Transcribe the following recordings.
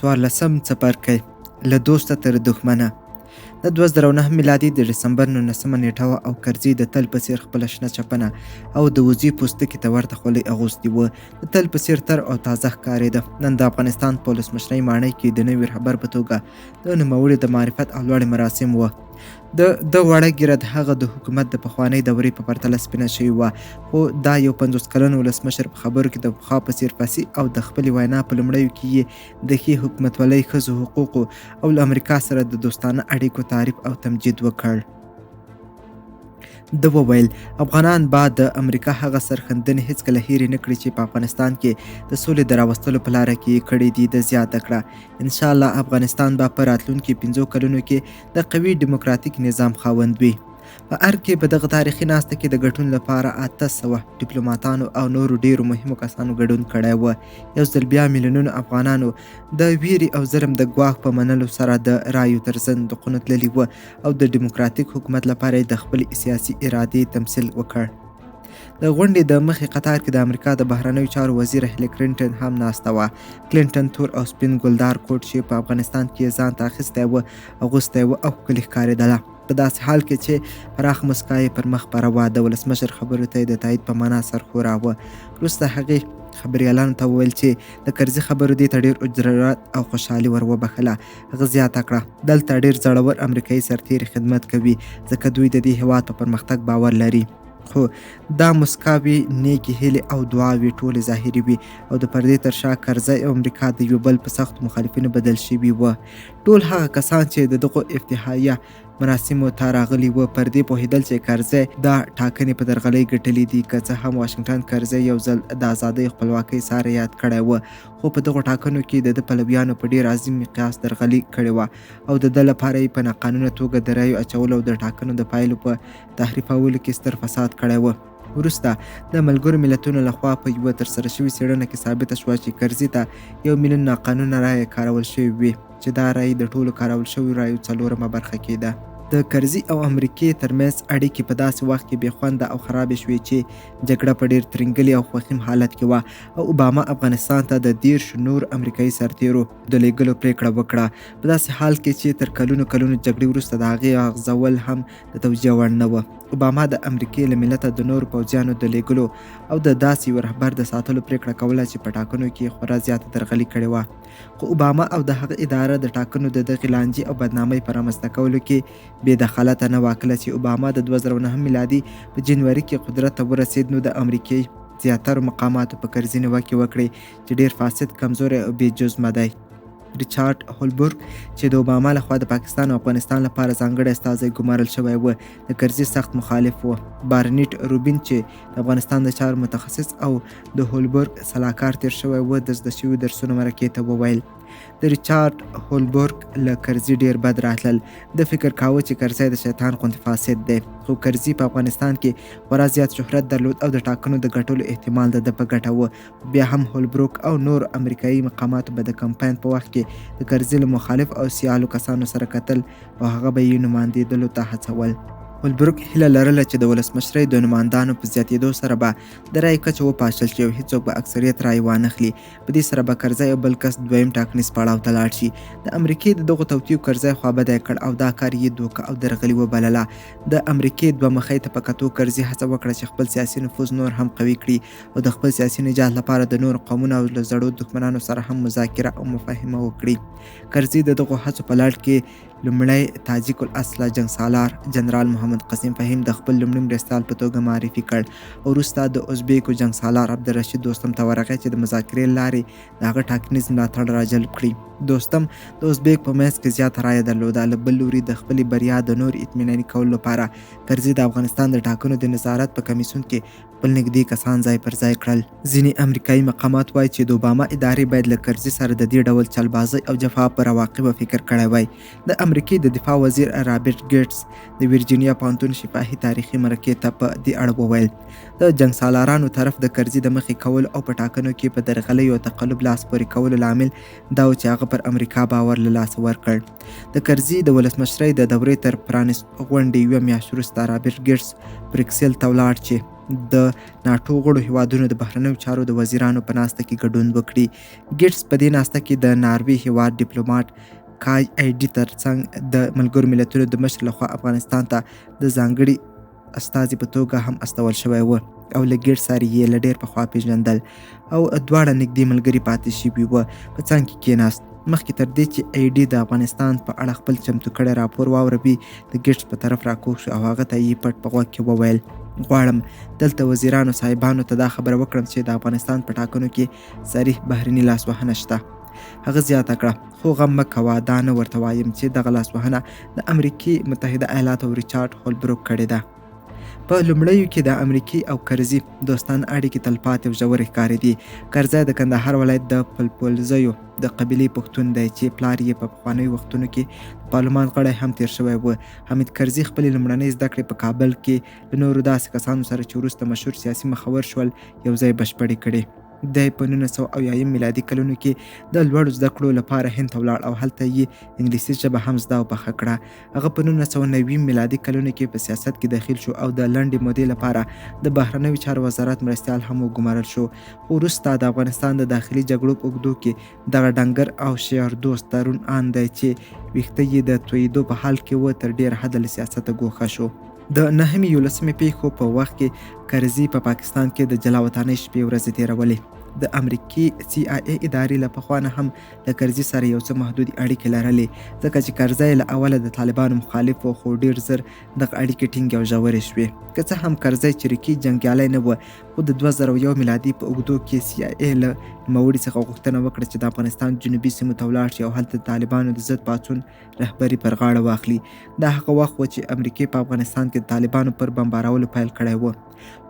14 څپرکی له دوسته تر دښمنه د 2009 میلادي د ډسمبر 19 نیټه وه او کرزي د تل په څیر خپله شنه چپنه او د وزې پوستکي ته ورته خولۍ اغوستې وه. د تل په څیر تر او تازه ښکارېده. نن د افغانستان په ولسمشرۍ ماڼۍ کې د نوي رهبر په توګه د نوموړي د معرفت او لوړې مراسم وه. د وړه ږیره د هغه د حکومت د پخوانۍ دورې په پرتله سپینه شوې وه، خو دا یو 50 کلن ولسمشر په خبرو کې د پخوا په څیر فصیح او د خپلې وینا په لومړیو کې یې د ښې حکومتولۍ، ښځو حقوقو او له امریکا سره د دوستانه اړیکو تعریف او تمجید وکړ. ده وویل افغانان به د امریکا هغه سرښندنې هیڅکله هېرې نه کړي چې په افغانستان کې د سولې د راوستلو په لاره کې یې کړې دي. د زیاته کړه انشاءالله افغانستان به په راتلونکي 5 کلونو کې د قوي ډیموکراتیک نظام خاوند وي. په ار کې په دغه تاریخي ناسته کې د ګډون لپاره 800 ډیپلوماتانو او نورو ډیرو مهمو کسانو ګډون کړی و. یو ځل بیا میلیونونو افغانانو د ویرې او ظلم د ګواښ په منلو سره د رایو تر څنګ د قونو تللي و او د ډیموکراتیک حکومت لپاره یې د خپلې سیاسي ارادې تمثیل وکړ. د غونډې د مخې قطار کې د امریکا د بهرنیو چارو وزیر هیلي کلینټن هم ناسته وه. کلینټن تور او سپین ګلدار کوټ چې په افغانستان کې ځان ته اخیستی و اغوستی و او ښکلې ښکارېدله. په داسې حال کې چې پراخ مسکا یې پر مخ خپره وه. د ولسمشر خبرو ته یې د تایید په معنا سر ښوراوه. وروسته هغې خبریالانو ته وویل چې د کرزي خبرو دې ته ډېر جرأت او خوشحالي ور وبخله. هغه زیاته کړه دلته ډېر زړور امریکایي سرتېري خدمت کوي ځکه دوی د دې هېواد په پرمختګ باور لري. خو دا مسکاوې، نیکې هیلې او دعاوې ټولې ظاهري وي او د پردې تر شا کرزی او امریکا د یو بل په سختو مخالفینو بدل شوي وه. ټول هغه کسان چې د دغو افتتاحیه مراسمو ته راغلي وه پر دې پوهېدل چې کرزی دا ټاکنې په درغلۍ ګټلې دي. که څه هم واشنګټن کرزی یو ځل د ازادۍ خپلواکۍ ساره یاد کړی و، خو په دغو ټاکنو کې د ده پلویانو په ډېر عظیم مقیاس درغلي کړې وه او د ده لپاره یې په ناقانونه توګه د رایو اچولو او د ټاکنو د پایلو په تحریفولو کې ستر فساد کړی و. وروسته د ملګرو ملتونو لخوا په یوه ترسره شوې څېړنه کې ثابته شوه چې کرزي ته 1 میلیون ناقانونه رایې کارول شوې وې چې دا رایې د ټولو کارول شویو رایو 4مه برخه کېده. د کرزي او امریکې ترمنځ اړیکې په داسې وخت کې بې خونده او خرابې شوې چې جګړه په ډېر ترنګلي او خوښیم حالت کې وه او اوباما افغانستان ته د 30 نور امریکایي سرتېرو د لېږلو پرېکړه وکړه. په داسې حال کې چې تر کلونو جګړې وروسته د هغې اغځول هم د توجیه وړ نه وه. اوباما د امریکې له ملته د نورو پوځیانو د لېږلو او د داسې یو رهبر د ساتلو پرېکړه کوله چې په ټاکنو کې خورا زیاته درغلي کړې وه. خو اوباما او د هغه اداره د ټاکنو د دغې لانجې او بدنامۍ په رامنځته کولو کې بې دخالته نه وه. کله چې اوباما د 2009 میلادي په جنوري کې قدرت ته ورسېد نو د امریکې زیاترو مقاماتو په کرزي نیوکې وکړې چې ډېر فاسد، کمزوری او بې جزمه دی. ریچارډ هولبرګ چې د اوباما لخوا د پاکستان او افغانستان لپاره ځانګړی استازی ګمارل شوی و د کرزي سخت مخالف و. بارنیټ روبین چې د افغانستان د چارو متخصص او د هولبرګ سلاکار تیر شوی و د زده شویو درسونو مرکې ته وویل. د ریچارډ هولبرګ له کرزي ډېر بد راتلل. د فکر کاوه چې کرزی د شیطان غوندې فاسد دی، خو کرزي په افغانستان کې خورا زیات شهرت درلود او د ټاکنو د ګټلو احتمال د ده په ګټه و. بیا هم هولبرګ او نور امریکایي مقاماتو به د کمپاین په وخت کې د کرزي له مخالف او سیالو کسانو سره کتل او هغه به یې نمایندېدلو ته هڅول. هولبرګ هیله لرله چې د ولسمشرۍ د نمایندانو په زیاتېدو سره به د رایې کچه وپاشل شي او هیڅوک به اکثریت رایې وانخلي. په دې سره به کرزی او بل کس دویم ټاکنیز پړاو ته لاړ شي. د امریکې د دغو توطیو کرزی خوابدی کړ او دا کار یې دوکه او درغلي وبلله. د امریکې دوه مخۍ ته په کتو کرزي هڅه وکړه چې خپل سیاسي نفوذ نور هم قوي کړي او د خپل سیاسي نجات لپاره د نورو قومونو او له زړو دښمنانو سره هم مذاکره او مفاهمه وکړي. کرزي د دغو هڅو په لړ کې لومړی تاجیک الاصله جنګسالار جنرال محمد قسیم فهیم د خپل لومړي مرستیال په توګه معرفي کړ او وروسته د ازبیکو جنګسالار عبدالرشید دوستم ته ورغی چې د مذاکرې له لارې د هغه ټاکنیز ملاتړ راجلب کړي. دوستم د ازبیک په منځ کې زیاته رایه درلوده. له بل لوري د خپلې بریا د نور اطمیناني کولو لپاره کرزي د افغانستان د ټاکنو د نظارت په کمیسیون کې خپل نږدې کسان ځای پر ځای کړل. ځینې امریکایي مقامات وایي چې د اوباما ادارې باید له کرزي سره د دې ډول چلبازۍ او جفا پر عواقبو فکر کړی وای. د امریکې د دفاع وزیر رابرټ ګیټس د ویرجینیا پوهنتون شفاهي تاریخي مرکې ته په دې اړه وویل د جنګسالارانو طرف د کرزي د مخې کولو او په ټاکنو کې په درغلۍ او تقلب لاس پورې کولو لامل دا و چې هغه پر امریکا باور له لاسه ورکړ. د کرزي د ولسمشرۍ د دورې تر پرانیست غونډې 1 میاشت وروسته رابرټ ګیټس بریکسل ته ولاړ چې د ناټو غړو هیوادونو د بهرنیو چارو د وزیرانو په ناسته کې ګډون وکړي. ګیټس په دې ناسته کې د ناروې هیواد ډیپلوماټ کای ایډي ترڅنګ د ملګرو ملتونو د مشر لخوا افغانستان ته د ځانګړي استازي په توګه هم استول شوی و او له ګیټس سره یې له ډېر پخوا پیژندل او دواړه نږدې ملګري پاتې شوي وه. په څنګ کې کېناست. مخکې تر دې چې ایډي د افغانستان په اړه خپل چمتو کړی راپور واوروي د ګیټس په طرف راکوږ شو او هغه ته یې پټ په غوږ کې وویل غواړم دلته وزیرانو صاحبانو ته دا خبره وکړم چې د افغانستان په ټاکنو کې صریح بهرني لاسوهنه شته. هغه زیاته کړه خو غم مه کوه دا نه ورته وایم چې دغه لاسوهنه د امریکې متحده ایالاتو ریچارډ هولبروک کړې ده. په لومړیو کې د امریکې او کرزي دوستانه اړیکې تلپاتې او ژورې ښکارېدې. کرزی د کندهار ولایت د پلپلزیو د قبیلې پښتون دی چې پلار یې په پخوانیو وختونو کې د پارلمان غړی هم تیر شوی و. حمید کرزي خپلې لومړنۍ زده کړې په کابل کې له نورو داسې کسانو سره چې وروسته مشهور سیاسي مخور شول یو ځای بشپړې کړې. دی په 1970 میلادي کلونو کې د لوړو زده کړو لپاره هند ته ولاړ او هلته یې انګلیسي ژبه هم زده او پخه کړه. هغه په 1990 میلادي کلونو کې په سیاست کې داخل شو او د لنډې مودې لپاره د بهرنیو چارو وزارت مرستیال هم وګمارل شو. خو وروسته د افغانستان د داخلي جګړو په اوږدو کې دغه ډنګر او شعر دوست ترون ان دی چې ویښته یې د تویېدو په حال کې و تر ډېر حده له سیاسته ګوښه شو. د 9/11 پیښو په وخت کې کرزي په پاکستان کې د جلاوطنۍ شپې ورځې تېرولې. د امریکې CIA ادارې له پخوا نه هم له کرزي سره یو څه محدودې اړیکې لرلې ځکه چې کرزی له اوله د طالبانو مخالف و خو ډېر زر دغه اړیکې ټینګې او ژورې شوې. که څه هم کرزی چریکي جنګیالی نه و خو د 2001 میلادي په اوږدو کې CIA له نوموړي څخه غوښتنه وکړه چې د افغانستان جنوبي سیمو ته ولاړ شي او هلته د طالبانو د ضد پاڅون رهبري پر غاړه واخلي. دا هغه وخت و چې امریکې په افغانستان کې د طالبانو پر بمبارولو پیل کړی و.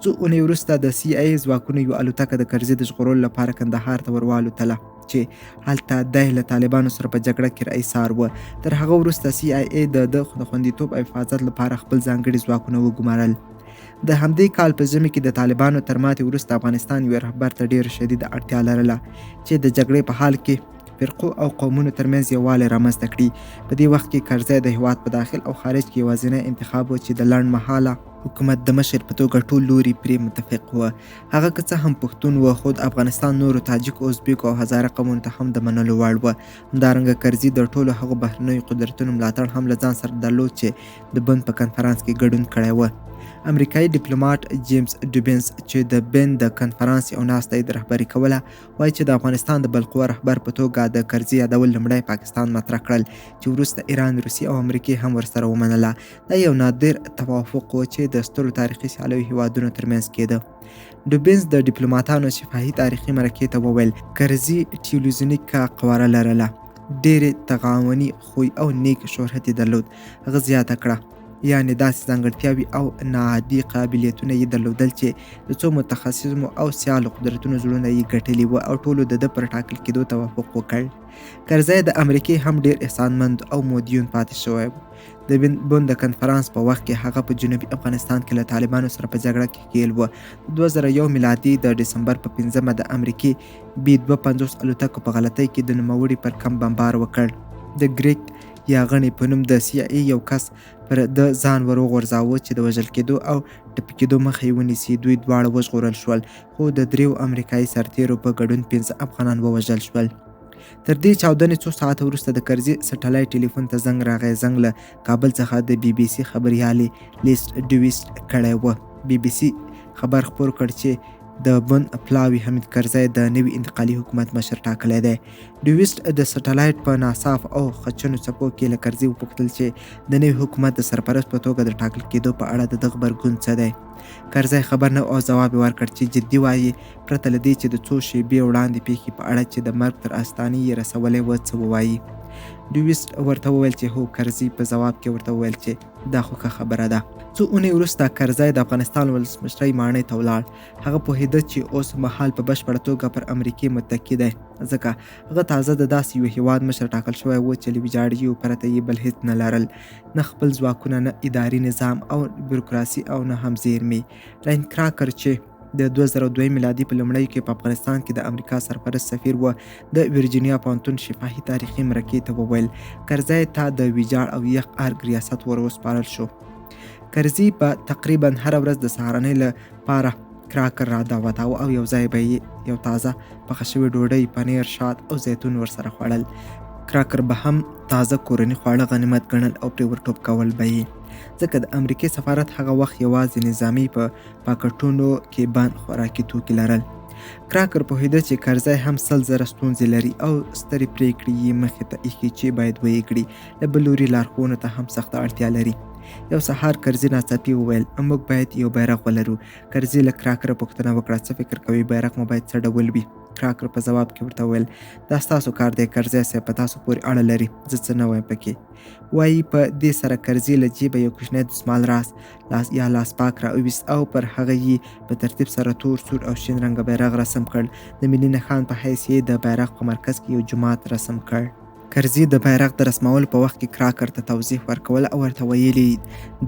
څو اونۍ وروسته د CIA ځواکونو یوه الوتکه د کرزي د ژغورلو لپاره کندهار ته ور والوتله چې هلته دی له طالبانو سره په جګړه کې رئیسار و. تر هغه وروسته CIA د خوندیتوب او حفاظت لپاره خپل ځانګړي ځواکونه وګمارل. د همدې کال په ژمي کې د طالبانو تر ماتې وروسته افغانستان یو رهبر ته ډېره شدیده اړتیا لرله چې د جګړې په حال کې فرقو او قومونو ترمنځ یووالی رامنځته کړي. په دې وخت کې کرزی د هیواد په داخل او خارج کې یوازینی انتخاب و چې د لنډ مهاله حکومت د مشر په توګه ټول لوري پرې متفق و. هغه که څه هم پښتون و خو د افغانستان نورو تاجک ازبیکو او هزاره قومونو ته هم د منلو وړ و. همدارنګه کرزي د ټولو هغو بهرنیو قدرتونو ملاتړ هم له ځان سره درلود چې د بن په کنفرانس کې ګډون کړی و. امریکایي ډیپلوماټ جیمز ډوبینز چې د بن د کنفرانس یو ناسته یې رهبري کوله وایي چې د افغانستان د بلقوه رهبر په توګه د کرزي یادول لومړی پاکستان مطرح کړل چې وروسته ایران، روسیې او امریکې هم ورسره ومنله. دا یو نادر توافق و چې د سترو تاریخي سیالیو هیوادونو ترمنځ کېده. ډوبینز د ډیپلوماتانو شفاهي تاریخي مرکې ته وویل کرزي ټیلویزیونیکه قواره لرله، ډېرې تغاوني خوی او نیک شهرت یې درلود. هغه زیاته کړه یعنې داسې ځانګړتیاوې او ناعادي قابلیتونه یې درلودل چې د څو متخصصو او سیالو قدرتونو زړونه یې ګټلي وو او ټولو د ده پر ټاکل کېدو توافق وکړ. کرزی د امریکې هم ډېر احسانمند او مودیون پاتې شوی و. د بن د کنفرانس په وخت کې هغه په جنوبي افغانستان کې له طالبانو سره په جګړه کې ښکېل و. د 2001 میلادي د ډسمبر په 5 د امریکې B-52 الوتکو په غلطۍ کې د نوموړي پر کمپ بمبار وکړ. د ګریګ یاغني په نوم د CIA یو کس پر د ځان ور وغورځاوه چې د وژل کېدو او ټپي کېدو مخه یې ونیسي. دوی دواړه وژغورل شول خو د 3 امریکایي سرتیرو په ګډون 15 افغانان ووژل شول. تر دې چاودنې څو ساعته وروسته د کرزي سټلایټ ټلیفون ته زنګ راغی. زنګ له کابل څخه د BBC خبریالې لیست ډویسټ کړی و. BBC خبر خپور کړ چې د بن پلاوي حمید کرزی د نوي انتقالي حکومت مشر ټاکلی دی. ډویسټ د سټلایټ په ناصاف او خچنو څپو کې له کرزي وپوښتل چې د نوي حکومت د سرپرست په توګه د ټاکل کېدو په اړه د دغه غبرګون څه دی. کرزی خبر نه او جواب ورکړ چې جدي وایي پرته له دې چې د څو شېبې وړاندې پیښې په اړه چې د مرګ تر استانې یې رسولی و څه ووایي. ډویسټ ورته وویل چې هو. کرزي په ځواب کې ورته وویل چې دا خو ښه خبره ده. څو اونۍ وروسته کرزی د افغانستان ولسمشرۍ ماڼۍ ته ولاړ. هغه پوهېده چې اوس مهال په بشپړه توګه پر امریکې متکي دی ځکه هغه تازه د داسې یو هیواد مشر ټاکل شوی و چې له ویجاړیو پرته یې بل هېڅ نه لرل، نه خپل ځواکونه، نه اداري نظام او بیروکراسي او نه هم زیرمې. راین کراکر چې د 2002 میلادي په لومړیو کې په افغانستان کې د امریکا سرپرست سفیر و د ورجینیا پوهنتون شفاهي تاریخي مرکې ته وویل کرزی ته د ویجاړ او یخ ارګ ریاست ور وسپارل شو. کرزي په تقریبا هره ورځ د سهارنۍ لپاره کراکر را دعوتاوه او یو ځای به یې یو تازه پخه شوې ډوډۍ، پنیر، شات او زیتون ورسره خوړل. کراکر به هم تازه کورني خواړه غنیمت ګڼل او پرې ورټوپ کول به یې، ځکه د امریکې سفارت هغه وخت یوازې نظامي په پاکټونو کې بند خوراکي توکي لرل. کراکر پوهېده چې کرزی هم 100,000 ستونزې لري او سترې پرېکړې یې مخې ته ایښي چې باید ویې کړي. له بل لوري لارښوونو ته هم سخته اړتیا لري. یو سهار کرزي ناڅاپي وویل موږ باید یو بیرغ ولرو. کرزي له کراکره پوښتنه وکړه څه فکر کوي بیرغ مو باید څه ډول وي؟ کراکر په ځواب کې ورته وویل دا ستاسو کار دی کرزي صاحب، په تاسو پورې اړه لري، زه څه نه وایم پکې. وایي په دې سره کرزي له جیبه یو کوچنی دسمال یا لاس پاک راوویست او پر هغه یې په ترتیب سره تور، سور او شین رنګه بیرغ رسم کړ. د ملي نښان په حیث یې د بیرغ په مرکز کې یو جومات رسم کړ. کرزي د بیرغ د رسمولو په وخت کې کراکر ته توضیح ورکول او ورته ویلي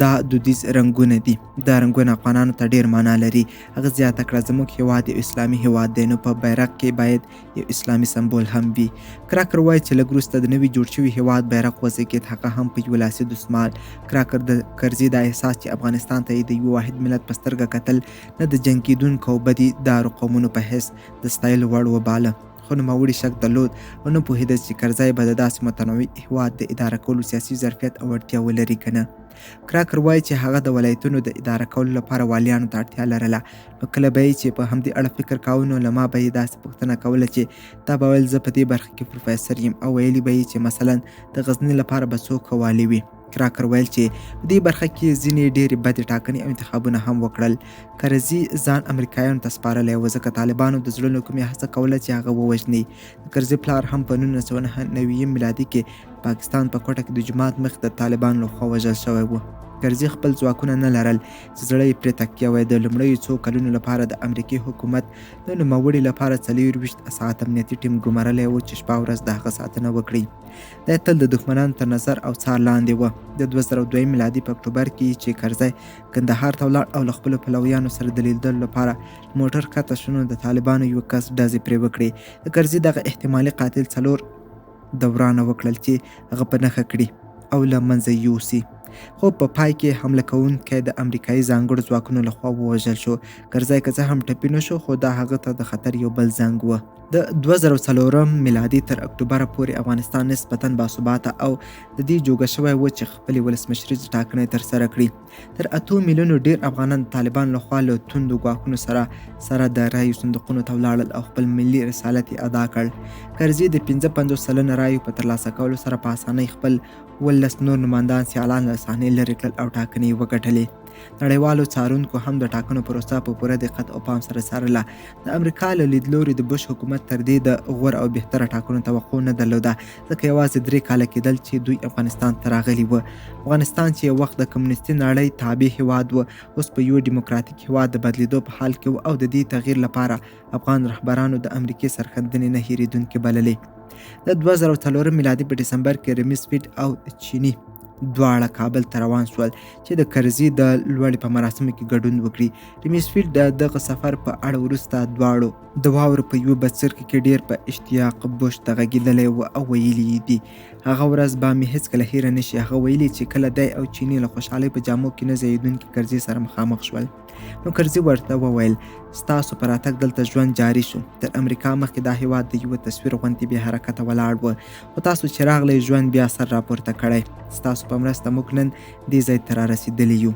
دا دودیز رنګونه دي، دا رنګونه افغانانو ته ډیر معنا لري. هغه زیاته کړه زموږ هیواد یو اسلامي هیواد دی نو په بیرغ کې باید یو اسلامي سمبول هم وي. کراکر وایي چې لږ وروسته د نوي جوړ شوي هیواد بیرغ وزېږېد، هغه هم په یوه لاسي دسمال. کراکر د کرزي دا احساس چې افغانستان ته یې د یو واحد ملت په سترګه کتل نه د جنګېدونکو او بدي دارو قومونو په حیث د ستایلو وړ وباله، خو نوموړي شک درلود او نه پوهېده چې کرزی به د داسې متنوع هیواد د اداره کولو سیاسي ظرفیت او وړتیا ولري که نه. کراکر وایي چې هغه د ولایتونو د اداره کولو لپاره والیانو ته اړتیا لرله. نو کله به یې چې په همدې اړه فکر کاوه نو له ما به یې داسې پوښتنه کوله چې تا به ویل زه په دې برخه کې پروفیسر یم، او ویلي به یې چې مثلا د غزني لپاره به څوک والی وي. کراکر ویل چې په دې برخه کې ځینې ډېرې بدې ټاکنې او انتخابونه هم وکړل. کرزي ځان امریکایانو ته سپارلی و ځکه طالبانو د زړه له کومې هڅه کوله چې هغه ووژني. د کرزي پلار هم په 1999 میلادي کې پاکستان په کوټه کې د جومات مخې د طالبانو لخوا وژل شوی و. کرزي خپل ځواکونه نه لرل چې زړه یې پرې تکیه وای. د لومړیو څو کلونو لپاره د امریکې حکومت د نوموړي لپاره 24 ساعت امنیتي ټیم ګمارلی و چې شپه ورځ د هغه ساتنه وکړي. دا تل د دښمنانو تر نظر او څار لاندې و. د 2002 میلادي په اکتوبر کې چې کرزی کندهار ته ولاړ او له خپلو پلویانو سره د لیدلو لپاره موټر ښکته شو نو د طالبانو یو کس ډزې پرې وکړې. د کرزي دغه احتمالي قاتل 4 دورانه وکړل چې هغه په نښه کړي او له منځه یوسي. خو په پای کې حمله کوونکی د امریکایي ځانګړو ځواکونو لخوا ووژل شو. کرزی که څه هم ټپي نه شو خو دا هغه ته د خطر یو بل زنګ و. د 2004 میلادي تر اکتوبره پورې افغانستان نسبتاً باثباته او د دې جوګه شوی و چې خپلې ولسمشري ټاکنې ترسره کړي. تر 8 میلیونو ډیر افغانان د طالبانو لخوا له توندو ګواښونو سره د رایو صندوقونو ته ولاړل او خپل ملي رسالت یې ادا کړ. کرزي د 55 سلنه رایو په ترلاسه کولو سره په اسانۍ خپل 19 نور نمایندان سیالان له صحنې لرې کړل او ټاکنې یې وګټلې. نړیوالو څارونکو هم د ټاکنو پروسه په پوره دقت او پام سره څارله. د امریکا له لیدلوري د بش حکومت تر دې د غوره او بهتره ټاکنو توقع نه درلوده، ځکه یوازې 3 کاله کېدل چې دوی افغانستان ته راغلي وو. افغانستان چې یو وخت د کمونیستي نړۍ تابع هیواد و، اوس په یو ډیموکراتیک هیواد د بدلیدو په حال کې و او د دې تغییر لپاره افغان رهبرانو د امریکې سرښندنې نه هېرېدونکې بللې. د 2004 میلادي په ډسمبر کې رمیسفیلډ او چیني دواړه کابل ته روان شول چې د کرزي د لوړې په مراسمو کې ګډون وکړي. رمیسفیلډ د دغه سفر په اړه وروسته دواړو د واورو په یوه بڅرکي کې ډیر په اشتیاق بوش ته غږېدلی و او ویلي دي هغه ورځ به مې هېڅکله هیره نه شي. هغه ویلي چې کله دی او چیني له خوشحالۍ په جامو کې نه ځایېدونکي کرزي سره مخامخ شول نو کرزي ورته وویل ستاسو په راتګ دلته ژوند جاري شو. تر امریکا مخکې دا هیواد د یوه تصویر غوندې بې حرکته ولاړ و، خو تاسو چې راغلی ژوند بیا سر راپورته کړی. ستاسو په مرسته موږ نن دې ځای ته رارسېدلي یو.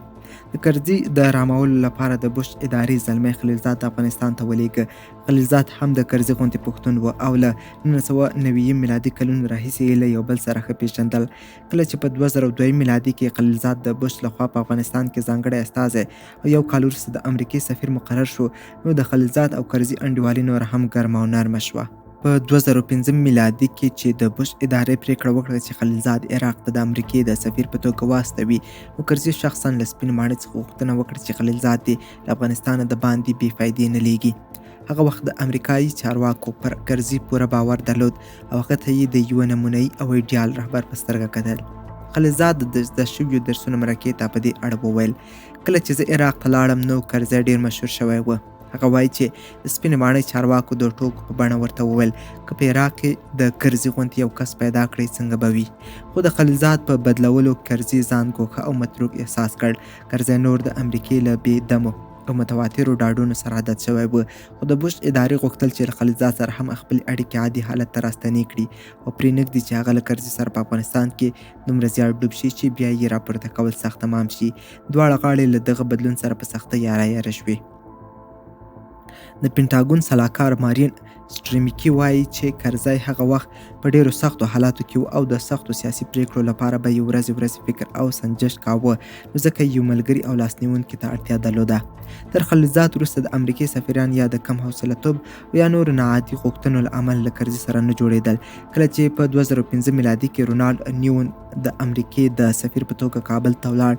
د کرزي د رامولو لپاره د بوش ادارې زلمی خلیلزاد افغانستان ته ولېږه. خلیلزاد هم د کرزي غوندې پښتون و او له 1990 میلادي کلونو راهیسې یې له یو بل سره ښه پېژندل. کله چې په 2002 میلادي کې خلیلزاد د بوش لخوا په افغانستان کې ځانګړی استازی او یو کال وروسته د امریکې سفیر مقرر شو نو د خلیلزاد او کرزي انډیوالي نور هم ګرمه او نرمه شوه. په 2015 میلادي کې چې د بوش ادارې پریکړه وکړه چې خلیلزاد عراق ته د امریکې د سفیر په توګه واستوي، نو کرزي شخصا له سپین ماڼۍ څخه غوښتنه وکړه چې خلیلزاد دې له افغانستانه د باندې بې فایدې نه لیږي. هغه وخت د امریکایي چارواکو پر کرزي پوره باور درلود او هغه ته یې د یوه نمونه‌ایي او ایډیال رهبر په سترګه کتل. خلیلزاد د زده شویو درسونو مرکې ته په دې اړه وویل کله چې زه عراق ته لاړم نو کرزي ډېر مشهور شوی و. هغه وایي چې د سپینې ماڼۍ چارواکو د ټوکو په بڼه ورته وویل که په عراق کې د کرزي غوندې یو کس پیدا کړئ څنګه به وي، خو د خلیلزاد په بدلولو کرزي ځان ګوښه او متروک احساس کړ. کرزي نور د امریکې له بې دمو او متواترو ډاډونو سره عادت شوی و، خو د بوش ادارې غوښتل چې له خلیلزاد سره هم خپلې اړیکې عادي حالت ته راستنې کړي او پرې نږدي چې هغه له کرزي سره په افغانستان کې دومره زیات ډوب شي چې بیا یې راپورته کول سخت تمام شي. دواړه غاړې له دغه بدلون سره په سخته یاره شوې. د پینټاګون سلاکار مارین سټریمیکي وایي چې کرزی هغه وخت په ډیرو سختو حالاتو کې و او د سختو سیاسي پریکړو لپاره به یې ورځې فکر او سنجش کاوه، نو ځکه یو ملګري او لاسنیونکي ته اړتیا درلوده. تر خلیلزاد وروسته د امریکې سفیران یا د کم حوصله‌توب یا نورو ناعادي غوښتنو له امله له کرزي سره نه جوړېدل. کله چې په 2015 میلادي کې رونالډ نیون د امریکې د سفیر په توګه کابل ته ولاړ،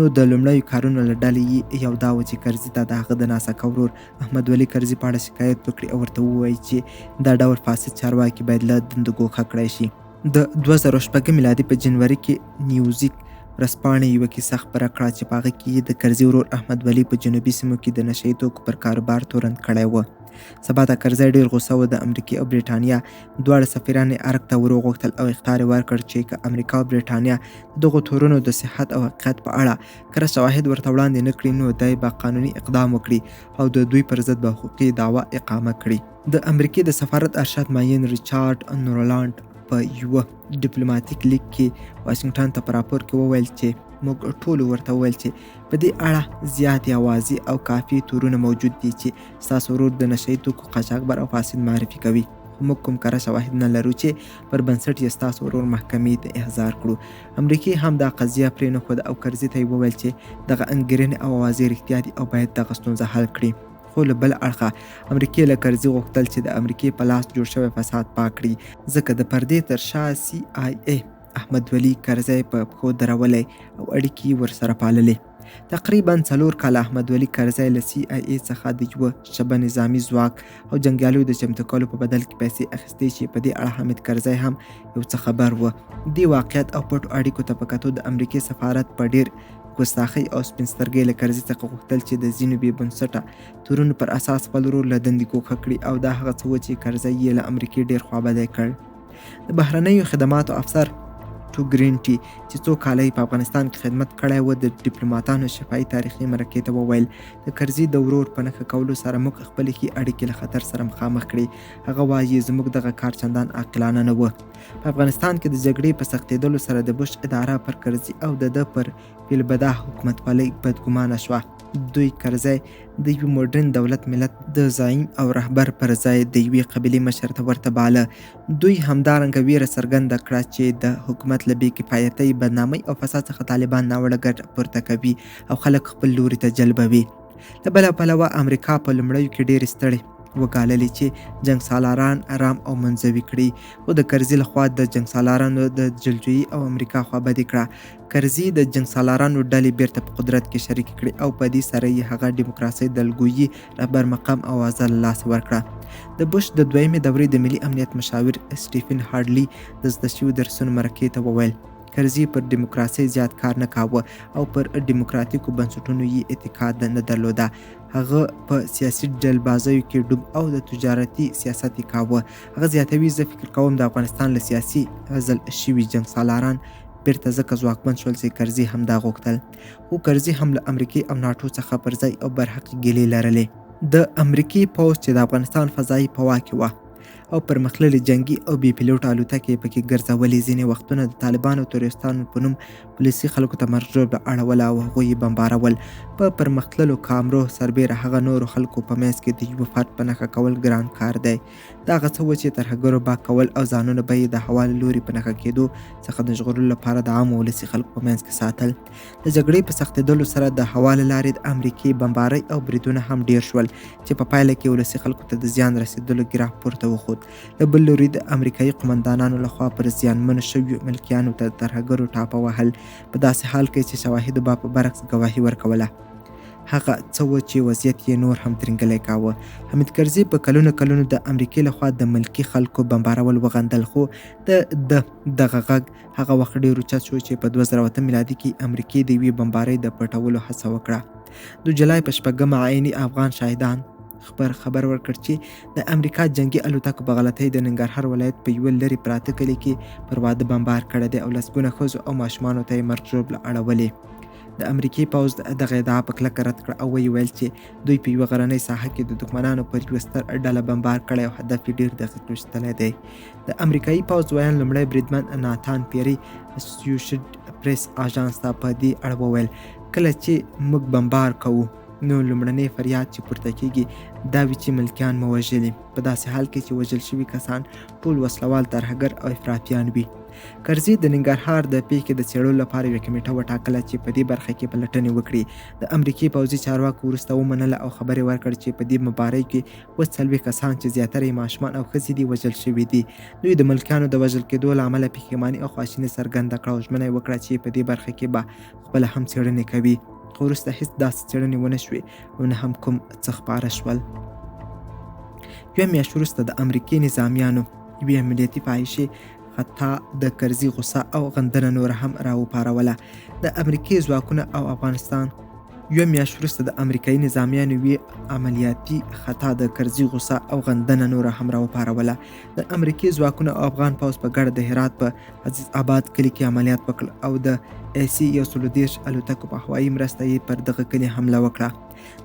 نو د لومړیو کارونو له ډلې یو دا و چې کرزي ته د هغه د ناسکه ورور احمد ولي کرزي په اړه شکایت وکړي او ورته ووایي چې دا ډول فاسد چارواکي باید له دندو ګوښه کړی شي. د 2006 میلادي په جنوري کې نیوزیک ورځپاڼې یوه کیسه خپره کړه چې په هغه کې د کرزي ورور احمد ولي په جنوبي سیمو کې د نشه یي توکو پر کاروبار تورن کړی و. سبا ته کرزی ډیر غوسه و. د امریکې او برېټانیا دواړه سفیران یې ارګ ته وروغوښتل او اخطار یې ورکړ چې که امریکا او برېټانیا د دغو تورونو د صحت او حقیقت په اړه کره شواهد ورته وړاندې نه کړي، نو دی به قانوني اقدام وکړي او د دوی پر ضد به حقوقي دعوه اقامه کړي. د امریکې د سفارت ارشد معین ریچارډ نورلاند په یوه ډیپلوماټیک لیک کې واشنګټن ته په راپور کې وویل چې موږ ټولو ورته وویل چې په دې اړه زیاتې اوازې او کافي تورونه موجود دي چې ستاسو ورور د نشه یي توکو قاچاقبر او فاسد معرفي کوي، خو موږ کوم کره شواهد نه لرو چې پر بنسټ یې ستاسو ورور محکمې ته احضار کړو. امریکې هم دا قضیه پرې نه ښوده او کرزي ته یې وویل چې دغه انګېرنې او اوازې رښتیا دي او باید دغه ستونزه حل کړي. خو له بل اړخه امریکې له کرزي غوښتل چې د امریکې په لاس جوړ شوی فساد پاک کړي، ځکه د پردې تر شا CIA احمد ولي کرزی په پښو درولی او اړیکې ورسره پاللې. تقریبا 4 کاله احمد ولي کرزی له CIA څخه د یوه شبه نظامي ځواک او جنګیالیو د چمتو کولو په بدل کې پیسې اخیستې چې په دې اړه حامد کرزی هم یو څه خبر و. دې واقعیت او پټو اړیکو ته په کتو د امریکې سفارت په ډیر ګستاخۍ او سپین سترګۍ له کرزي څخه غوښتل چې د ځینو بې بنسټه تورونو پر اساس خپل ورور له دندې ګوښه کړي، او دا هغه څه و چې کرزي یې له امریکې ډیر خوابدی کړ. د بهرنیو خدماتو افسر ټو ګرینټي چې څو کاله په افغانستان کې خدمت کړی و، د ډیپلوماتانو شفاهي تاریخي مرکې ته وویل د کرزي د ورور په نښه کولو سره موږ خپلې ښې اړیکې له خطر سره مخامخ کړي. هغه وایي زموږ دغه کار چندان عاقلانه نه و. په افغانستان کې د جګړې په سختېدلو سره د بوش اداره پر کرزي او د ده پر فیلبدا حکومتولۍ بدګمانه شوه. دوی کرزی د یو مډرن دولت ملت د زعیم او رهبر پر ځای د یوې قبیلې مشر ته ورته باله. دوی همدارنګه ویره څرګنده کړه چې د حکومت له بې کفایتۍ، بدنامۍ او فساد څخه طالبان ناوړه ګټه پورته کوي او خلک خپل لوري ته جلبوي. له بله پلوه امریکا په لومړیو کې ډېرې ستړې وګاللې چې جنګ سالاران آرام او منزوي کړي، خو د کرزي لخوا د جنګ سالارانو د جلجویي او امریکا خوابدي کړه. کرزي د جنګ سالارانو ډلې بیرته په قدرت کې شریکې کړي او په دې سره یې هغه ډیموکراسۍ د الګویي رهبر مقام اوازه له لاسه ورکړه. د بوش د دویمې دورې د ملي امنیت مشاور سټیفن هارډلي د زده شویو درسونو مرکې ته وویل کرزي پر ډیموکراسۍ زیات کار نه کاوه او پر ډیموکراتیکو بنسټونو یې اعتقاد نه درلوده. هغه په سیاسي ډلبازیو کې ډوب او د تجارتي سیاست یې کاوه. هغه زیاتوي زه فکر کوم د افغانستان له سیاسي عزل شوي جنګ سالاران بیرته ځکه ځواکمن شول چې کرزي هم دا غوښتل، خو کرزي هم له امریکې او ناټو څخه پر ځای او برحق ګیلې لرلې. د امریکې پوځ چې د افغانستان فضایي په واک کې وه او پرمختللې جنگي او بې پیلوټ الوتکې پکې ګرځولې، ځینې وختونه د طالبانو تروریستانو په نوم پولیسي خلکو ته مرجوب اړول او هغوی یې بمبارول. په پرمختللو کامرو سربیره هغه نورو خلکو په منځ کې د یوه فرد په نښه کول ګران کار دی. دا هغه څه و چې ترهګرو با کول او ځانونه به یې د هوا له لوري په نښه کېدو څخه د ژغورلو لپاره د عامو ولسي خلکو په منځ کې ساتل. د جګړې په سختېدلو سره د هوا له لارې د امریکې بمبارۍ او بریدونه هم ډېر شول چې په پایله کې ولسي خلکو ته د زیان رسېدلو ګراف پورته وخوت. له بل لوري د امریکایي قمندانانو لخوا پر زیانمنو شویو ملکیانو ته ترهګرو ټاپه وهل، په داسې حال کې چې شواهدو به په برعکس ګواهي ورکوله. هغه څه و چې وضعیت یې نور هم ترنګلی کاوه. حامد کرزي په کلونو د امریکې لخوا د ملکي خلکو بمبارول وغندل، خو دغه غږ هغه وخت ډېر اوچت شو چې په 2008 میلادي کې امریکې د یوې بمبارۍ د پټولو هڅه وکړه. د جولای په 6 عیني افغان شاهدان خبر ورکړ چې د امریکا جنگي الوتکو په غلطۍ د ننګرهار ولایت په یوه لرې پراته کلي کې پر واده بمبار کړی دی او لسګونه ښځو او ماشومانو ته یې مرګ ژوبله اړولې. د امریکې پوځ دغه ادعا په کلکه رد کړه او ویې ویل چې دوی په یوه غرنۍ ساحه کې د دښمنانو پر یوه ستر ډله بمبار کړی او هدف یې ډېر دقیق ویشتلی دی. د امریکایي پوځ ویان لومړی بریدمن ناتان پیری اسوسییټډ پریس اژانس ته په دې اړه وویل کله چې موږ بمبار کوو نو لومړنی فریاد چې پورته کیږي دا وي چې ملکیان مو وژلي، په داسې حال کې چې وژل شوي کسان ټول وسلوال ترهګر او افراطیان وي. کرزي د ننګرهار د پیښې د څېړلو لپاره یوه کمیټه وټاکله چې په دې برخه کې پلټنې وکړي. د امریکې پوځي چارواکو وروسته ومنله او خبرې ورکړ چې په دې مبارۍ کې 40 کسان چې زیاتره یې ماشومان او ښځې دي وژل شوي دي. دوی د ملکیانو د وژل کېدو له امله پښیماني او خواشیني څرګنده کړه او ژمنه یې وکړه چې په دې برخه کې به خپله هم څېړنې کوي. خو وروسته هېڅ داسې څېړنې ونه شوې او نه هم کوم څه خپاره شول. یوه میاشت وروسته د امریکې نظامیانو یوې امنیتي فاحشې خطا د کرزي غوسه او غندنه نوره هم راوپاروله. د امریکې ځواکونه او افغانستان یوه میاشت وروسته د امریکایي نظامیانو یوې عملیاتي خطا د کرزي غوسه او غندنه نوره هم راوپاروله. د امریکې ځواکونه او افغان پوځ په ګډه د هرات په عزیز آباد کلي کې عملیات وکړ او د AC 130 الوتکو په هوایي مرسته یې پر دغه کلي حمله وکړه.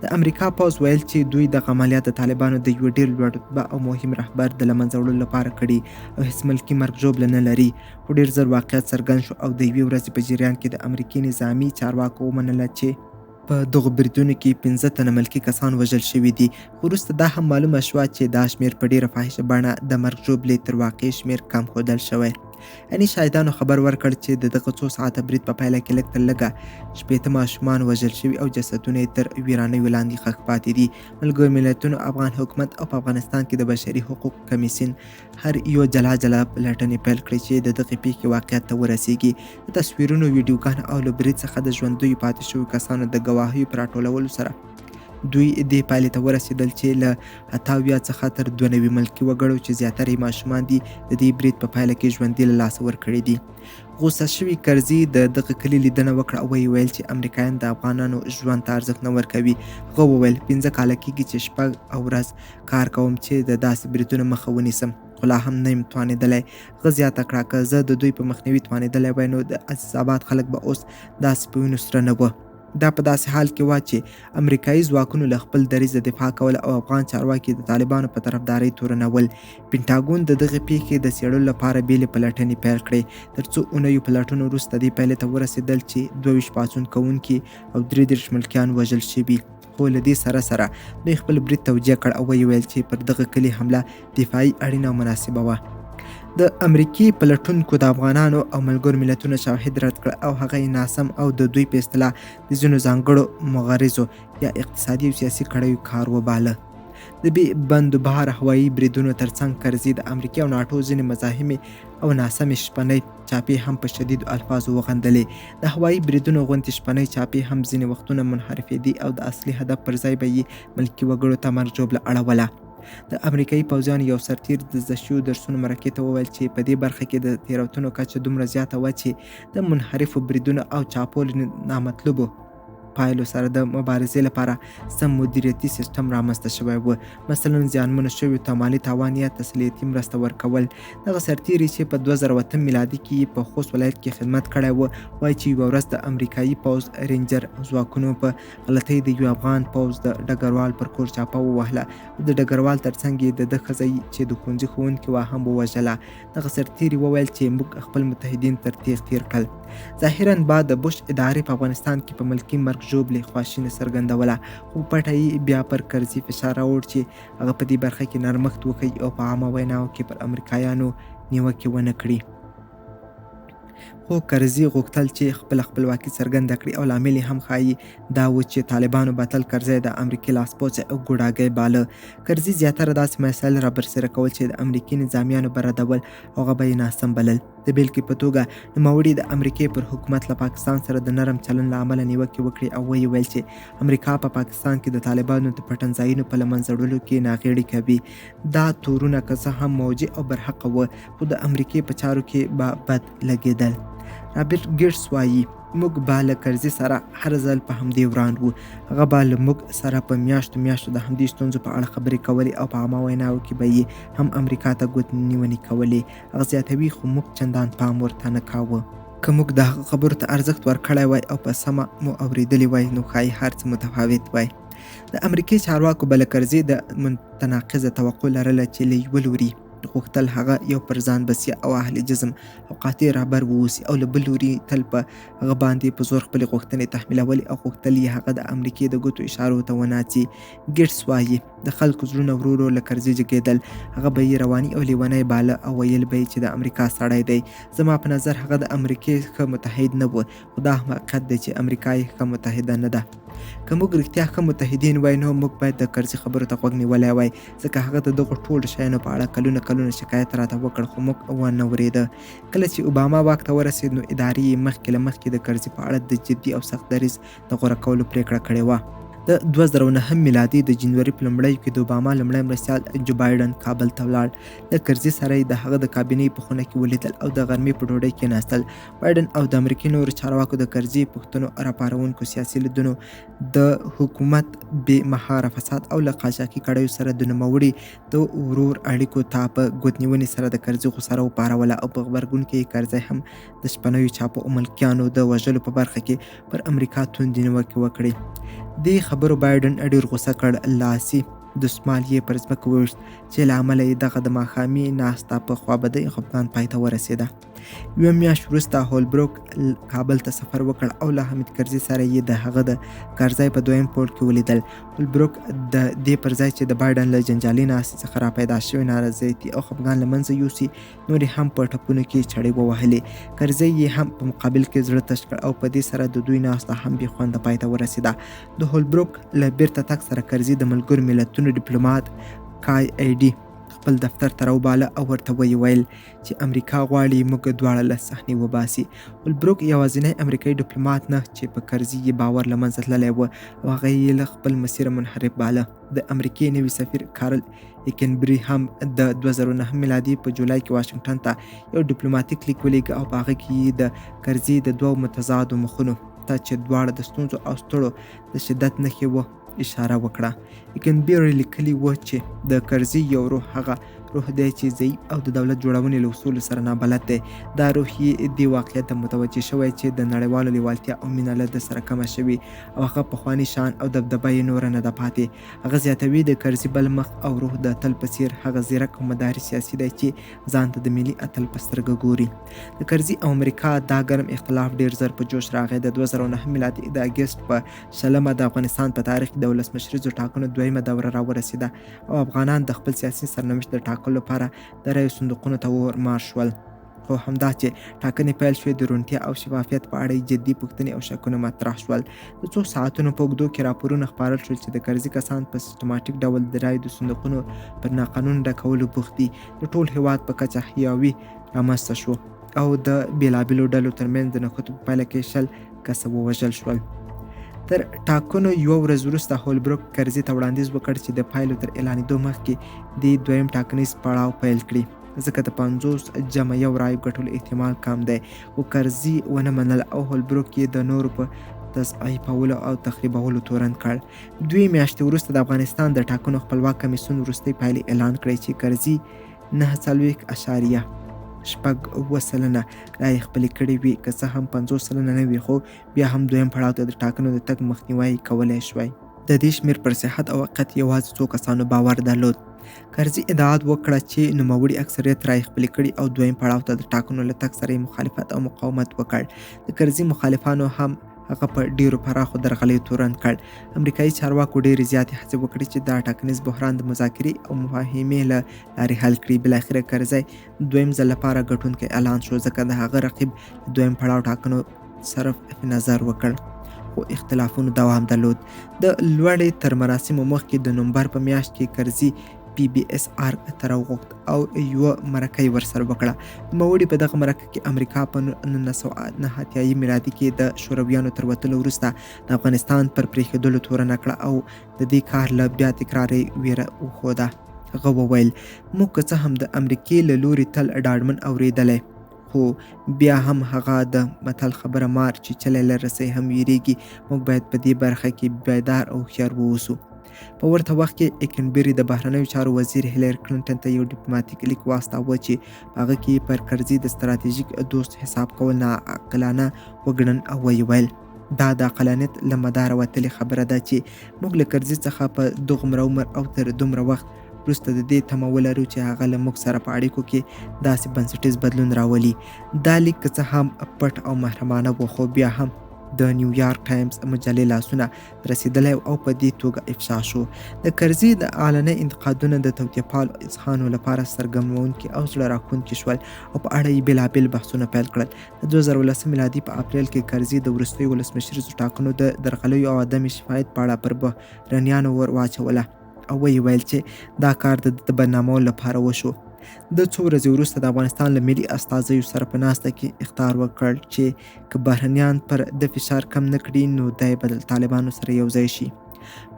د امریکا پوځ ویل چې دوی دغه عملیات د طالبانو د یوه ډېر لوړ رتبه او مهم رهبر د له منځه وړلو لپاره کړي او هېڅ ملکي مرګ ژوبله نه لري. خو ډېر زر واقعیت څرګند شو او د یوې ورځې په جریان کې د امریکې نظامي چارواکو ومنله چې په دغو بریدونو کې 15 تنه ملکي کسان وژل شوي دي. خو وروسته دا هم معلومه شوه چې دا شمېر په ډېره فاحشه بڼه د مرګ ژوبلې تر واقعي شمېر کم ښودل شوی. یعنې شاهدانو خبر ورکړ چې د دغه څو ساعته برید په پایله کې لږ تر لږه 80 ماشومان وژل شوي او جسدونه یې تر ویرانیو لاندې ښخ پاتې دي. ملګرو ملتونو افغان حکومت او په افغانستان کې د بشري حقوقو کمیسیون هر یو جلا پلټنې پیل کړې چې د دغې پیښې واقعیت ته ورسیږي. د تصویرونو، ویډیوګانو او له برید څخه د ژوندیو پاتې شویو کسانو د ګواهیو په راټولولو سره دوی دې پایلې ته ورسېدل چې له 78 څخه تر 92 ملکي وګړو چې زیاتره یې ماشومان دي د دې برید په پایله کې ژوندي له لاسه ورکړي دي. غوسه شوي کرزي د دغه کلي لیدنه وکړه او ویې ویل چې امریکایان د افغانانو ژوند ته ارزښت نه ورکوي. هغه وویل 15 کاله کېږي چې شپه او ورځ کار کوم چې د داسې بریدونو مخه ونیسم خو لا هم نه یم توانېدلی. هغه زیاته کړه که زه د دوی په مخنیوي توانېدلی وای نو د عزیز آباد خلک به اوس داسې په وینو سره نه وه. دا په داسې حال کې وه چې امریکایي ځواکونو له خپل دریځ دفاع کوله او افغان چارواکي د طالبانو په طرفدارۍ تورنول. پینټاګون د دغې پیښې د څېړلو لپاره بېلې پلټنې پیل کړې. تر څو اونیو پلټنو وروسته دې پایلې ته ورسېدل چې 22 پاڅون کوونکي او 33 ملکیان وژل شوي. خو له دې سره سره دوی خپل برید توجیه کړ او ویې ویل چې پر دغه کلي حمله دفاعي اړینه او مناسبه وه. د امریکې پلټونکو د افغانانو او ملګرو ملتونو شواهد رد کړه او هغه یې ناسم او د دوی په اصطلاح د ځینو ځانګړو مغرضو یا اقتصادي او سیاسي کړیو کار وباله. د بې بندوباره هوایي بریدونو ترڅنګ کرزي د امریکې او ناټو ځینې مزاحمې او ناسمې شپنۍ چاپې هم په شدیدو الفاظو وغندلې. د هوایي بریدونو غوندې شپنۍ چاپې هم ځینې وختونه منحرفېدې او د اصلي هدف پر ځای به یې ملکي وګړو ته مرګ ژوبله اړوله. د امریکایي پوځیانو یو سرتیر د زده شویو درسونو مرکې ته وویل چې په دې برخه کې د تېروتنو کچه دومره زیاته وه چې د منحرفو بریدونو او چاپو نامطلوبو پایلو سره د مبارزې لپاره سم مدیریتي سیستم رامنځته شوی و. مثلا زیانمنو شویو ته مالي تاوان یا تسلیتي مرسته ورکول. دغه سرتیري چې په 2008 میلادي کې په خوست ولایت کې خدمت کړی و وایي چې یوه ورځ د امریکایي پوځ رینجر ځواکونو په غلطۍ د یو افغان پوځ د ډګروال پر کور چاپه ووهله او د ډګروال ترڅنګ یې د ده ښځه چې د ښوونځي ښوونکې وه هم ووژله. دغه سرتیري وویل چې موږ خپل متحدین تر تیغ تیر کړل. ظاهرا بعد د بوش ادارې په افغانستان کې په ملکي مرګ ژوبلې خواشیني څرګندوله خو پټه یې بیا پر کرزي فشار راوړ چې هغه په دې برخه کې نرمښت وکړي او په عامه ویناو کې پر امریکایانو نیوکې ونه کړي. خو کرزي غوښتل چې خپل خپلواکي څرګنده کړي او لامل یې هم ښایي دا و چې طالبانو به تل کرزی د امریکې لاسپوڅی او ګوډاګی باله. کرزي زیاتره داسې مسایل رابرسېره کول چې د امریکې نظامیانو به ردول او هغه به یې ناسم بلل. د بېلګې په توګه نوموړي د امریکې پر حکومت له پاکستان سره د نرم چلن له امله نیوکې وکړې او ویې ویل چې امریکا په پاکستان کې د طالبانو د پټنځایونو په له منځه وړلو کې ناغېړي کوي. دا تورونه که څه هم موجه او برحقه وه خو د امریکې په چارو کې به بد لګېدل. رابرټ ګیټس وایي موږ به له کرزي سره هر ځل په همدې وران وو. هغه به له موږ سره په میاشتو میاشتو د همدې ستونزو په اړه خبرې کولې او په عامه ویناوو کې به یې هم امریکا ته ګوت نیونې کولې. هغه زیاتوي خو موږ چندان پام ورته نه کاوه. که موږ د هغه خبرو ته ارزښت ورکړی وای او په سمه مو اورېدلي وای نو ښایي هر څه متفاوت وای. د امریکې چارواکو به له کرزي د متناقضه توقع لرله چې له یوه لوري غوښتل هغه یو پر ځان بسیا او اهل جسم او قاطع رهبر واوسي او له بل لوري تل په هغه باندې په زور خپلې غوښتنې تحمیلولې او غوښتل یې هغه د امریکې د ګوتو اشارو ته وناڅي. ګیټس وایي د خلکو زړونه ورو ورو له کرزي جګېدل. هغه به یې رواني او لیونی باله او ویل به یې چې د امریکا سړی دی. زما په نظر هغه د امریکې ښه متحد نه و، خو دا حقیقت دی چې امریکا یې ښه متحده نه ده. که موږ رښتیا ښه متحدین وای نو موږ باید د کرزي خبرو ته غوږ نیولی وای، ځکه هغه د دغو ټولو شیانو په اړه کلونه شکایت راته وکړ خو موږ ونه اورېده. کله چې اوباما واک ته ورسېد نو ادارې یې مخکې له مخکې د کرزي په اړه د جدي او سخت دریځ د غوره کولو پرېکړه کړې وه. د 2009 میلادي د جنوري په لومړیو کې د اوباما لومړی مرستیال جو بایډن کابل ته ولاړ. له کرزي سره یې د هغه د کابینې په خونه کې ولیدل او د غرمې په ډوډۍ کېناستل. بایډن او د امریکې نورو چارواکو د کرزي پوښتنو راپارونکو سیاسي لیدونو د حکومت بې مهاره فساد او له قاچاقي کړیو سره د نوموړي د ورور اړیکو ته په ګوت نیونې سره د کرزي غوسه وپاروله او په غبرګون کې یې کرزي هم د شپنیو چاپو او ملکیانو د وژلو په برخه کې پر امریکا توندې نیوکې وکړې. دې خبرو بایډن ډېر غوسه کړ. لاسي دسمال یې پر ځمکه وویشت چې له امله یې دغه د ماښامي ناسته په خوابدۍ خفګان پای ته ورسېده. یوه میاشت وروسته هولبروک کابل ته سفر وکړ او له حامد کرزي سره یې د هغه د کارځای په دویم پوړ کې ولیدل. هولبروک د دې پر ځای چې د بایډن له جنجالي ناستې څخه راپیدا شوې نارضایتي او خفګان له منځه یوسي، نور یې هم په ټپونو کې چړې ووهلې. کرزي یې هم په مقابل کې زړه تش کړ او په دې سره د دوی ناسته هم بې خونده پای ته ورسېده. د هولبروک له بیرته تګ سره کرزي د ملګرو ملتونو ډیپلومات کای ای ډي خپل دفتر ته راوباله او ورته ویې ویل چې امریکا غواړي موږ دواړه له صحنې وباسي. هولبروک یوازینی امریکایي ډیپلومات نه چې په کرزي یې باور له منځه تللی و او هغه یې له خپل مسیره منحرف باله. د امریکې نوي سفیر کارل ایکنبري هم د 2009 میلادي په جولای کې واشنګټن ته یو ډیپلوماتیک لیک ولیږه او په هغه کې یې د کرزي د دوو متضادو مخونو ته چې دواړه د ستونزو او ستړو د شدت نښې وه اشاره وکړه. ایکنبري لیکلي و چې د کرزي یو روح هغه روح دی چې ضعیف او د دولت جوړونې له اصولو سره نابلد دی. دا روح یې دې واقعیت ته متوجه شوی چې د نړیوالو لیوالتیا او مینه له ده سره کمه شوې او هغه پخواني شان او دبدبه یې نوره نه ده پاتې. هغه زیاتوي د کرزي بل مخ او روح د تل په څیر هغه ځیرک او مداري سیاسي دی چې ځان ته د ملي اتل په سترګه ګوري. د کرزي او امریکا دا ګرم اختلاف ډیر زر په جوش راغی. د 2009 میلادي د اګست په 20 د افغانستان په تاریخ کې د ولسمشریزو ټاکنو دویمه دوره راورسېده او افغانان د خپل سیاسي سرنوشت د ټاکلو لپاره د رایو صندوقونو ته ورمار شول. خو همدا چې ټاکنې پیل شوې د روڼتیا او شفافیت په اړه جدي پوښتنې او شکونه مطرح شول. د څو ساعتونو په اوږدو کې راپورونه خپارل شول چې د کرزي کسان په سیستماتیک ډول د رایو د صندوقونو پر ناقانون ډکولو بوخت دي. د ټول هېواد په کچه حیاوي رامنځته شو او د بېلابېلو ډلو ترمنځ د نښتو په پایله کې 20 کسه ووژل شول. تر ټاکنو یوه ورځ وروسته هولبروک کرزي ته وړاندیز وکړ چې د پایلو تر اعلانېدو مخکې دې دویم ټاکنیز پړاو پیل کړي، ځکه د 50 جمع یو رایو ګټلو احتمال کم دی. خو کرزي ونه منل او هولبروک یې د نورو په تضعیفولو او تخریبولو تورن کړ. 2 میاشتې وروسته د افغانستان د ټاکنو خپلواک کمیسیون وروستۍ پایلې اعلان کړې چې کرزي 9.8% رایې خپلې کړې وي، که څه هم 50% نه وي، خو بیا هم دویم پړاو ته د ټاکنو د تګ مخنیوی کولی شوی. د دې شمېر پر صحت او حقیقت یوازې څو کسانو باور درلود. کرزي ادعا وکړه چې نوموړي اکثریت رایې خپلې کړي او دویم پړاو ته د ټاکنو له تګ سره یې مخالفت او مقاومت وکړ. د کرزي مخالفانو هم هغه په ډیرو پراخو درغلیو تورن کړ. امریکایي چارواکو ډیرې زیاتې هڅې وکړې چې دا ټاکنیز بحران د مذاکرې او مفاهمې له لارې حل کړي. بالاخره کرزي دویم ځل لپاره ګټونکی اعلان شو، ځکه د هغه رقیب دویم پړاو ټاکنو صرف نظر وکړ، خو اختلافونو دوام درلود. د لوړې تر مراسمو مخکې د نومبر په میاشت کې کرزي PBSR ته راوغوښت او یوه مرکه یې ورسره وکړه. نوموړي په دغه مرکه کې امریکا په 1989 میلادي کې د شورویانو تر وتلو وروسته د افغانستان پر پرېښودلو تورنه کړه او د دې کار له بیا تکراري ویره وښوده. هغه وویل موږ که څه هم د امریکې له لوري تل ډاډمن اورېدلی، خو بیا هم هغه د متل خبره مار چې چلی له رسۍ هم ویریږي. موږ باید په دې برخه کې بیدار او هوښیار واوسو. په ورته وخت کې ایکنبري د بهرنیو چارو وزیر هیلری کلینټن ته یو ډیپلوماټیک لیک واستاوه چې په هغه کې پر کرزي د ستراتیژیک دوست حساب کول ناعاقلانه وګڼل او ویې ویل دا د عقلانیت له مداره وتلې خبره ده چې موږ له کرزي څخه په دومره عمر او تر دومره وخت وروسته د دې تمه ولرو چې هغه له موږ سره په اړیکو کې داسې بنسټیز بدلون راولي. دا لیک که څه هم پټ او محرمانه و خو بیا هم د نیویارک ټایمز مجلې لاسونه رسېدلی او په دې توګه افشا شو. د کرزي د اعلاني انتقادونه د توطیه‌پالو اذهانو لپاره سرګرمونکي او زړه راښکونکي شول او په اړه یې بېلابېل بحثونه پیل کړل. د 2019 میلادي په اپریل کې کرزي د وروستیو ولسمشریزو ټاکنو د درغلیو او عدم شفافیت په اړه پر بهرنیانو ور واچوله او ویې ویل چې دا کار د بدنامولو لپاره وشو. د څو ورځې وروسته د افغانستان له ملي استازیو سره په ناسته کې اخطار وکړ چې که بهرنیان پر د فشار کم نه کړي نو دی به د طالبانو سره یوځای شي.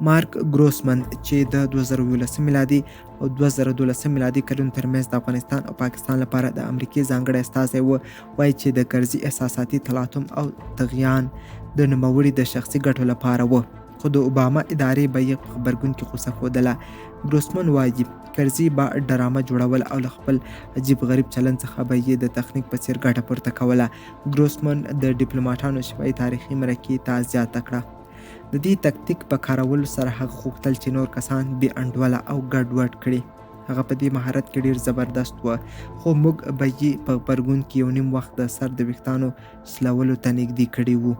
مارک ګروسمن چې د 2011 میلادي او 2012 میلادي کلونو ترمنځ د افغانستان او پاکستان لپاره د امریکې ځانګړی استازی و وایي چې د کرزي احساساتي تلاطم او طغیان د نوموړي د شخصي ګټو لپاره و خو د اوباما ادارې به یې په غبرګون کې غوسه ښودله. ګروسمن وایي کرزي به ډرامه جوړول او له خپل عجیب غریب چلند څخه به یې د تخنیک په څیر ګټه پورته کوله. ګروسمن د ډیپلوماټانو شفاهي تاریخي مرکې ته زیاته کړه. د دې تکتیک په کارولو سره هغه غوښتل چې نور کسان بې انډوله او ګډوډ کړي. هغه په دې مهارت کې ډیر زبردست و خو موږ به یې په غبرګون کې یو نیم وخت د سر د ویښتانو سلولو ته نږدې کړي وو.